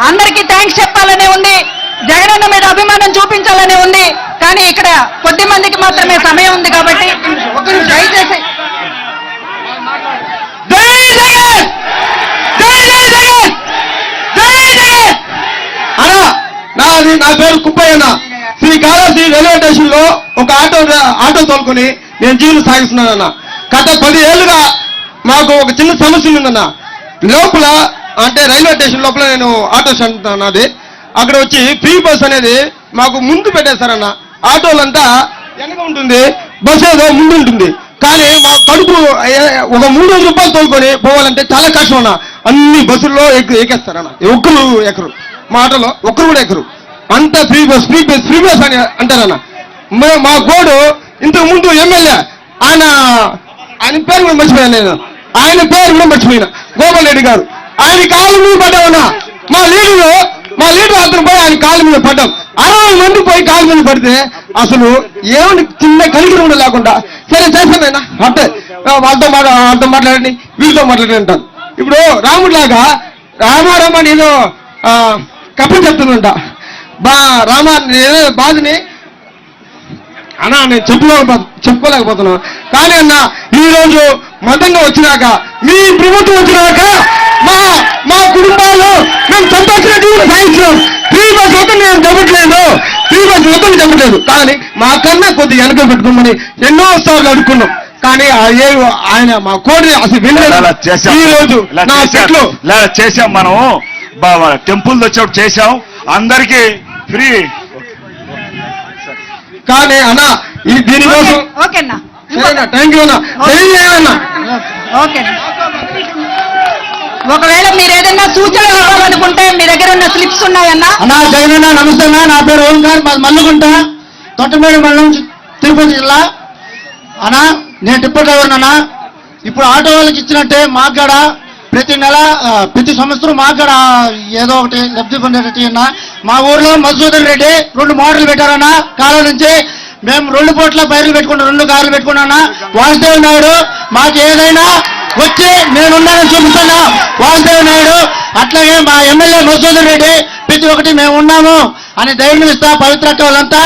అందరికీ థ్యాంక్స్ చెప్పాలనే ఉంది, జగనన్న మీద అభిమానం చూపించాలనే ఉంది. కానీ ఇక్కడ కొద్ది మందికి మాత్రమే సమయం ఉంది కాబట్టి దయచేసి నా పేరు కుప్పయ్యన్న. శ్రీకాళహస్తి రైల్వే స్టేషన్ లో ఒక ఆటో తోలుకొని నేను జీవనం సాగిస్తున్నానన్న. గత 10 ఏళ్లుగా మాకు ఒక చిన్న సమస్య ఉందన్న. లోపల అంటే రైల్వే స్టేషన్ లోపల నేను ఆటో స్టాండ్ అన్నది, అక్కడ వచ్చి ఫ్రీ బస్ అనేది మాకు ముందు పెట్టేశారన్న. ఆటోలంతా వెనక ఉంటుంది, బస్సు ఏదో ముందు ఉంటుంది. కానీ మా కడుపు ఒక 300 రూపాయలు తోలుకొని పోవాలంటే చాలా కష్టం అన్న. అన్ని బస్సుల్లో ఎక్కేస్తారన్న, ఒక్కరు ఎక్కరు, మా ఆటోలో ఒక్కరు కూడా ఎక్కరు. అంతా ఫ్రీ బస్ అని అంటారన్న. మా గోడు ఇంతకు ముందు ఎమ్మెల్యే ఆయన పేరు కూడా మర్చిపోయాను నేను, ఆయన పేరు కూడా మర్చిపోయినా, గోపాల్ రెడ్డి గారు. ఆయన కాళ్ళ మీద పడ్డామన్నా. మా లీడర్ అతను పోయి ఆయన కాళ్ళ మీద పడ్డాం. 60 మంది పోయి కాళ్ళ మీద పడితే అసలు ఏమని చిన్న కలిగి కూడా లేకుండా సరే చేస్తానైనా అంటే వాళ్ళతో మాట్లాడండి, వీళ్ళతో మాట్లాడండి అంటాను. ఇప్పుడు రాముడిలాగా రామారామ నేను కప్పని చెప్తుందంట. రామ బాధని అన్నా నేను చెప్పుకోలేకపోతున్నాను. కానీ అన్న ఈరోజు మతంగా వచ్చినాక, మీ ప్రభుత్వం వచ్చినాక మా కుటుంబాలు మేము సంతోషంగా జీవనం సాగించినాం. ఫ్రీ బస్ ఒకటి నేను చెప్పట్లేదు, ఫ్రీ బస్ ఒకటి చెప్పట్లేదు. కానీ మా కన్నా కొద్దిగా వెనక పెట్టుకోమని ఎన్నో సార్లు అడుక్కున్నాం. కానీ ఆయన మా కోడి అసలు వెళ్ళలేదు. ఈ రోజు నా చెట్లు చేసాం, మనం టెంపుల్ వచ్చేప్పుడు చేసాం, అందరికీ ఫ్రీ. కానీ అన్న దీనికోసం థ్యాంక్ యూ అన్న. ఒకవేళ మీరు ఏదైనా సూచనలు ఇవ్వాలనుకుంటే మీ దగ్గర ఉన్న స్లిప్స్ ఉన్నాయన్నా. అన్నా జగనన్న నమస్తే అన్న. నా పేరు ఓంకార్, మల్లుగుంట, తొట్టమేడు మండలం, తిరుపతి జిల్లా. అన్నా నేను టిప్పర్ డ్రైవర్ అన్నా. ఇప్పుడు ఆటో వాళ్ళకి ఇచ్చినట్టే మాకు కూడా ప్రతి సంవత్సరం మాకు కూడా ఏదో ఒకటి లబ్ధి పొందేటట్టు అన్నా. మా ఊర్లో మధుసూదన్ రెడ్డి 2 మోటార్లు పెట్టారన్నా. కాలం నుంచి మేము 2 పూట్ల బైర్లు పెట్టుకున్నాం, 2 కార్లు పెట్టుకున్నా. వాసుదేవ్ నాయుడు మాకు ఏదైనా వచ్చి నేనున్నానని చూపిస్తున్నా. వాసుదేవ్ నాయుడు అట్లాగే మా ఎమ్మెల్యే మధుసూదన్ రెడ్డి ప్రతి ఒక్కటి మేము ఉన్నాము అని ధైర్యం ఇస్తా, పవిత్ర వాళ్ళంతా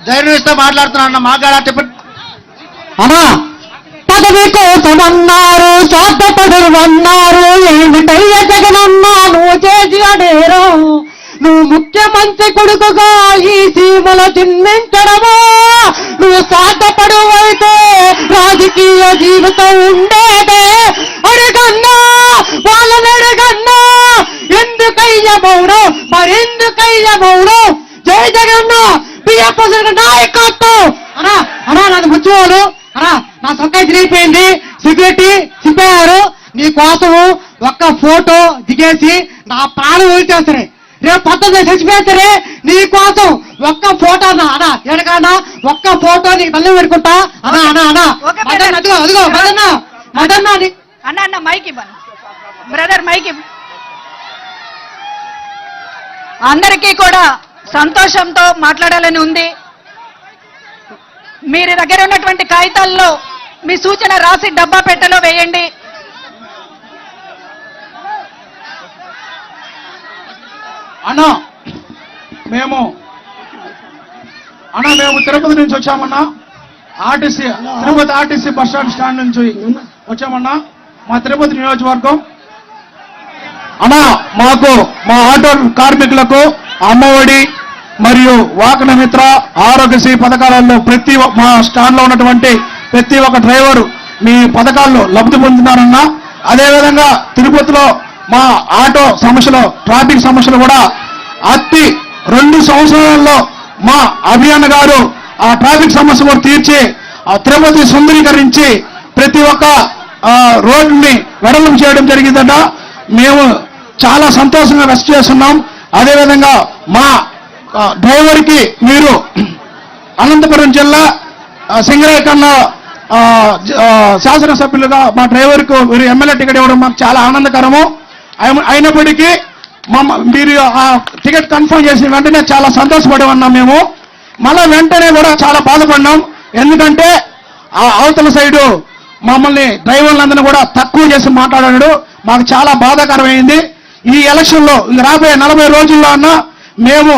ధైర్యం ఇస్తా మాట్లాడుతున్నా. మాకు కూడా టిప్పర్ అన్నా పదవి కోసమన్నారు, స్వార్థపడువన్నారు, ఏమిటయ్య జగనన్నా నువ్వు చేసి అడేరో. నువ్వు ముఖ్యమంత్రి కొడుకుగా ఈ సీమల జన్మించడమా, నువ్వు స్వార్థపడువైతే రాజకీయ జీవితం ఉండేదే. అడుగన్నా వాళ్ళని అడుగన్నా, ఎందుకయ్య మౌనం, మరెందుకయ్య మౌనం. జై జగన్న బియ్యపు నాయకత్వం. అన్నా నాది ముచ్చుకోవాలి అన్నా, నా సొక్కా తిరిగిపోయింది, సెక్యూరిటీ చింపారు. నీ కోసము ఒక్క ఫోటో దిగేసి నా ప్రాణం వదిలిచేస్తారే, రేపు పొద్దున్న చచ్చిపోతారే. నీ కోసం ఒక్క ఫోటో అన్నా ఎడకన్నా ఒక్క ఫోటో నీకు తల్లి పెట్టుకుంటా. అదిగో మదన్న అన్న మైక్ ఇవ్వండి బ్రదర్, మైక్ ఇవ్వ. అందరికీ కూడా సంతోషంతో మాట్లాడాలని ఉంది. మీరు దగ్గర ఉన్నటువంటి కాగితాల్లో మీ సూచన రాసి డబ్బా పెట్టెలో వేయండి. అన్నా మేము తిరుపతి నుంచి వచ్చామన్నా. తిరుపతి ఆర్టీసీ బస్ స్టాండ్ నుంచి వచ్చామన్నా. మా తిరుపతి నియోజకవర్గం అన్నా. మాకు మా ఆటో కార్మికులకు అమ్మఒడి మరియు వాహన మిత్ర, ఆరోగ్యశ్రీ పథకాలలో మా స్టాండ్ లో ఉన్నటువంటి ప్రతి ఒక్క డ్రైవరు మీ పథకాల్లో లబ్ధి పొందుతున్నారన్నా. అదేవిధంగా తిరుపతిలో మా ఆటో సమస్యలు, ట్రాఫిక్ సమస్యలు కూడా 2 సంవత్సరాల్లో మా అభియాన్ గారు ఆ ట్రాఫిక్ సమస్య కూడా తీర్చి ఆ తిరుపతి సుందరీకరించి ప్రతి ఒక్క రోడ్డుని వెడల్పు చేయడం జరిగిందట. మేము చాలా సంతోషంగా రెస్ట్ చేస్తున్నాం. అదేవిధంగా మా డ్రైవర్కి మీరు అనంతపురం జిల్లా సింగరేకన్నా శాసనసభ్యులుగా మా డ్రైవర్కు మీరు ఎమ్మెల్యే టికెట్ ఇవ్వడం మాకు చాలా ఆనందకరము. అయినప్పటికీ మీరు ఆ టికెట్ కన్ఫర్మ్ చేసిన వెంటనే చాలా సంతోషపడి ఉన్నాం. మేము మళ్ళా వెంటనే కూడా చాలా బాధపడినాం. ఎందుకంటే ఆ అవతల సైడు మమ్మల్ని డ్రైవర్లందరినీ కూడా తక్కువ చేసి మాట్లాడాడు. మాకు చాలా బాధాకరమైంది. ఈ ఎలక్షన్లో రాబోయే 40 రోజుల్లో అన్నా మేము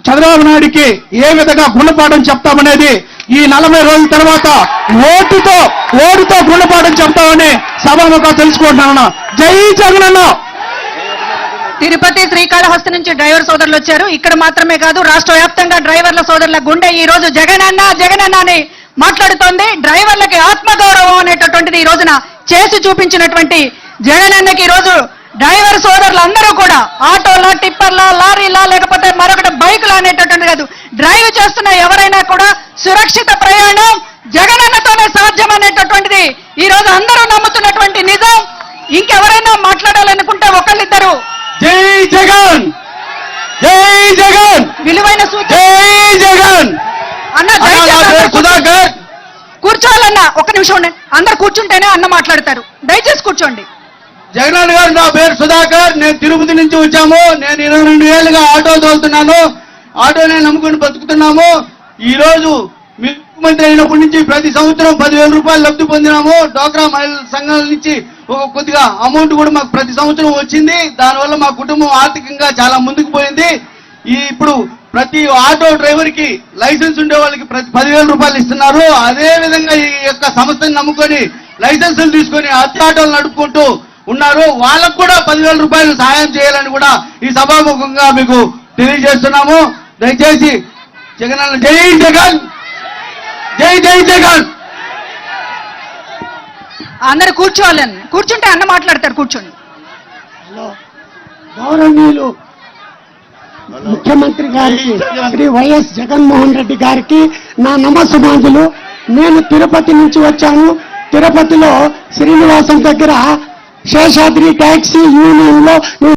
చంద్రబాబు నాయుడికి ఏ విధంగా గుణపాఠం చెప్తామనేది ఈ 40 రోజుల తర్వాత ఓటుతో గుణపాఠం చెప్తామని సభాముఖంగా తెలుసుకుంటున్నాను. జై జగనన్న. తిరుపతి శ్రీకాళహస్తి నుంచి డ్రైవర్ సోదరులు వచ్చారు. ఇక్కడ మాత్రమే కాదు, రాష్ట్ర వ్యాప్తంగా డ్రైవర్ల సోదరుల గుండె ఈ రోజు జగనన్న జగనన్న అని మాట్లాడుతోంది. డ్రైవర్లకి ఆత్మగౌరవం అనేటటువంటిది ఈ రోజున చేసి చూపించినటువంటి జగనన్నకి ఈ రోజు డ్రైవర్ సోదరులు అందరూ కూడా ఆటోలా, టిప్పర్లా, లారీలా, లేకపోతే మరొకటి బైకులా అనేటటువంటి కాదు, డ్రైవ్ చేస్తున్న ఎవరైనా కూడా సురక్షిత ప్రయాణం జగనన్నతోనే సాధ్యం అనేటటువంటిది ఈ రోజు అందరూ నమ్ముతున్నటువంటి నిజం. ఇంకెవరైనా మాట్లాడాలనుకుంటే ఒకళ్ళిద్దరు జై జగన్, జై జగన్, విలువైన సూచన. జై జగన్. అన్న సుధాకర్ కూర్చోవాలన్నా, ఒక్క నిమిషం ఉండండి. అందరు కూర్చుంటేనే అన్న మాట్లాడతారు. దయచేసి కూర్చోండి. జగన్ గారు, నా పేరు సుధాకర్. నేను తిరుపతి నుంచి వచ్చాము. నేను 22 ఏళ్ళుగా ఆటో తోలుతున్నాను. ఆటోనే నమ్ముకుని బతుకుతున్నాము. ఈ రోజు ముఖ్యమంత్రి అయినప్పటి నుంచి ప్రతి సంవత్సరం 10,000 రూపాయలు లబ్ధి పొందినాము. డ్వాక్రా మహిళల సంఘాల నుంచి కొద్దిగా అమౌంట్ కూడా మాకు ప్రతి సంవత్సరం వచ్చింది. దానివల్ల మా కుటుంబం ఆర్థికంగా చాలా ముందుకు పోయింది. ఇప్పుడు ప్రతి ఆటో డ్రైవర్ కి లైసెన్స్ ఉండే వాళ్ళకి ప్రతి 10,000 రూపాయలు ఇస్తున్నారు. అదే విధంగా ఈ యొక్క సంస్థని నమ్ముకొని లైసెన్సులు తీసుకొని అతి ఆటోలు నడుపుకుంటూ ఉన్నారు. వాళ్ళకు కూడా 10,000 రూపాయలు సహాయం చేయాలని కూడా ఈ సభాముఖంగా మీకు తెలియజేస్తున్నాము. దయచేసి జగన్, జై జగన్, జై జై జగన్. అందరు కూర్చోవాలని, కూర్చుంటే అన్న మాట్లాడతారు. కూర్చోండి. గౌరవనీయులు ముఖ్యమంత్రి గారికి శ్రీ వైఎస్ జగన్మోహన్ రెడ్డి గారికి నా నమస్సుమాంజులు. నేను తిరుపతి నుంచి వచ్చాను. తిరుపతిలో శ్రీనివాసం దగ్గర శేషాద్రి ట్యాక్సీ యూనియన్ లో